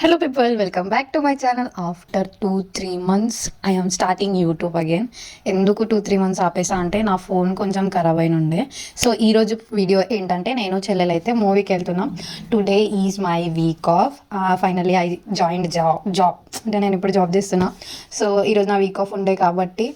Hello people, welcome back to my channel. After 2-3 months I am starting YouTube again. ఎందుకు 2-3 months ఆపేసా అంటే నా phone కొంచెం ఖరాబ్ అయిన ఉండే. సో ఈరోజు వీడియో ఏంటంటే నేను చెల్లెలైతే మూవీకి వెళ్తున్నాం. Today is my week off. Finally I joined job అంటే నేను ఇప్పుడు జాబ్ చేస్తున్నా. సో ఈరోజు నా వీక్ ఆఫ్ ఉండే కాబట్టి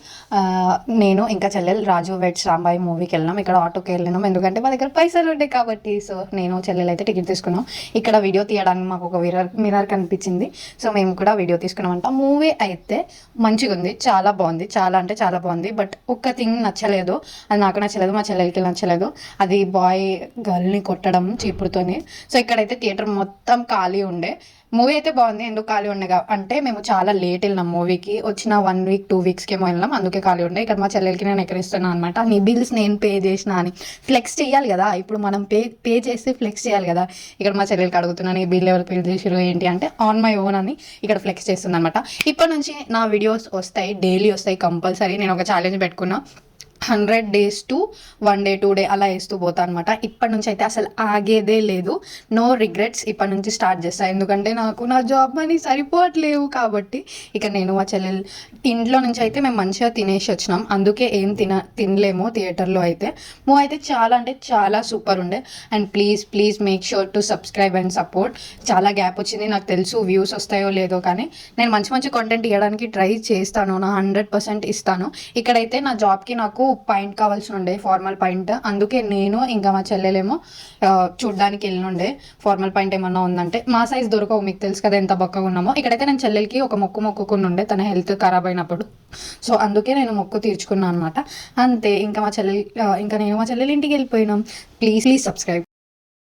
నేను ఇంకా చెల్లెలు రాజు వెడ్స్ రాంబాయి మూవీకి వెళ్ళినాం. ఇక్కడ ఆటోకి వెళ్ళినాం ఎందుకంటే మా దగ్గర పైసలు ఉండే కాబట్టి. సో నేను చెల్లెలు అయితే టికెట్ తీసుకున్నాం. ఇక్కడ వీడియో తీయడానికి మాకు ఒక మిర్రర్ కనిపించింది. సో మేము కూడా వీడియో తీసుకున్నామంట. మూవీ అయితే మంచిగా ఉంది, చాలా బాగుంది, చాలా అంటే చాలా బాగుంది. బట్ ఒక్క థింగ్ నచ్చలేదు, అది నాకు నచ్చలేదు, మా చెల్లెలకి నచ్చలేదు. అది బాయ్ గర్ల్ని కొట్టడం చీపుడుతోని. సో ఇక్కడైతే థియేటర్ మొత్తం ఖాళీ ఉండే. మూవీ అయితే బాగుంది, ఎందుకు ఖాళీ ఉండగా అంటే మేము చాలా లేట్ వెళ్ళినాం మూవీకి. వచ్చిన 1 week 2 weeksకి ఏమో వెళ్ళినాం, అందుకే ఖాళీ ఉండే. ఇక్కడ మా చెల్లెలకి నేను ఎక్కడిస్తున్నాను అనమాట. నీ బిల్స్ నేను పే చేసిన అని ఫ్లెక్స్ చేయాలి కదా. ఇప్పుడు మనం పే చేస్తే ఫ్లెక్స్ చేయాలి కదా. ఇక్కడ మా చెల్లెలకి అడుగుతున్నాను, ఈ బిల్ ఎవరు పే చేసారు ఏంటి అంటే ఆన్ మై ఓన్ అని ఇక్కడ ఫ్లెక్స్ చేస్తుంది అనమాట. ఇప్పటి నుంచి నా వీడియోస్ వస్తాయి, డైలీ వస్తాయి కంపల్సరీ. నేను ఒక ఛాలెంజ్ పెట్టుకున్నా, 100 days to 1 day 2 day అలా వేస్తూ పోతా అనమాట. ఇప్పటి నుంచి అయితే అసలు ఆగేదే లేదు. No regrets. ఇప్పటి నుంచి స్టార్ట్ చేస్తాను, ఎందుకంటే నాకు నా జాబ్ మనీ సరిపోవట్లేవు కాబట్టి. ఇక నేను మా చెల్లెలు ఇంట్లో నుంచి అయితే మేము మంచిగా తినేసి వచ్చినాం, అందుకే ఏం తినలేము థియేటర్లో అయితే. మూవీ అయితే చాలా అంటే చాలా సూపర్ ఉండే. And please make sure to subscribe and support. చాలా గ్యాప్ వచ్చింది నాకు తెలుసు, వ్యూస్ వస్తాయో లేదో, కానీ నేను మంచి కంటెంట్ ఇవ్వడానికి ట్రై చేస్తాను, నా 100% ఇస్తాను. ఇక్కడైతే నా జాబ్కి నాకు పాయింట్ కావాల్సి ఉండే, ఫార్మల్ పాయింట్. అందుకే నేను ఇంకా మా చెల్లెలేమో చూడ్డానికి వెళ్ళినుండే ఫార్మల్ పాయింట్ ఏమన్నా ఉందంటే. మా సైజ్ దొరకవు, మీకు తెలుసు కదా ఎంత బక్కగా ఉన్నామో. ఇక్కడైతే నేను చెల్లెలకి ఒక మొక్కుకుని ఉండే, తన హెల్త్ ఖరాబ్ అయినప్పుడు. సో అందుకే నేను మొక్కు తీర్చుకున్నాను అనమాట. అంతే. ఇంకా నేను మా చెల్లెలు ఇంటికి వెళ్ళిపోయినాం. Please subscribe.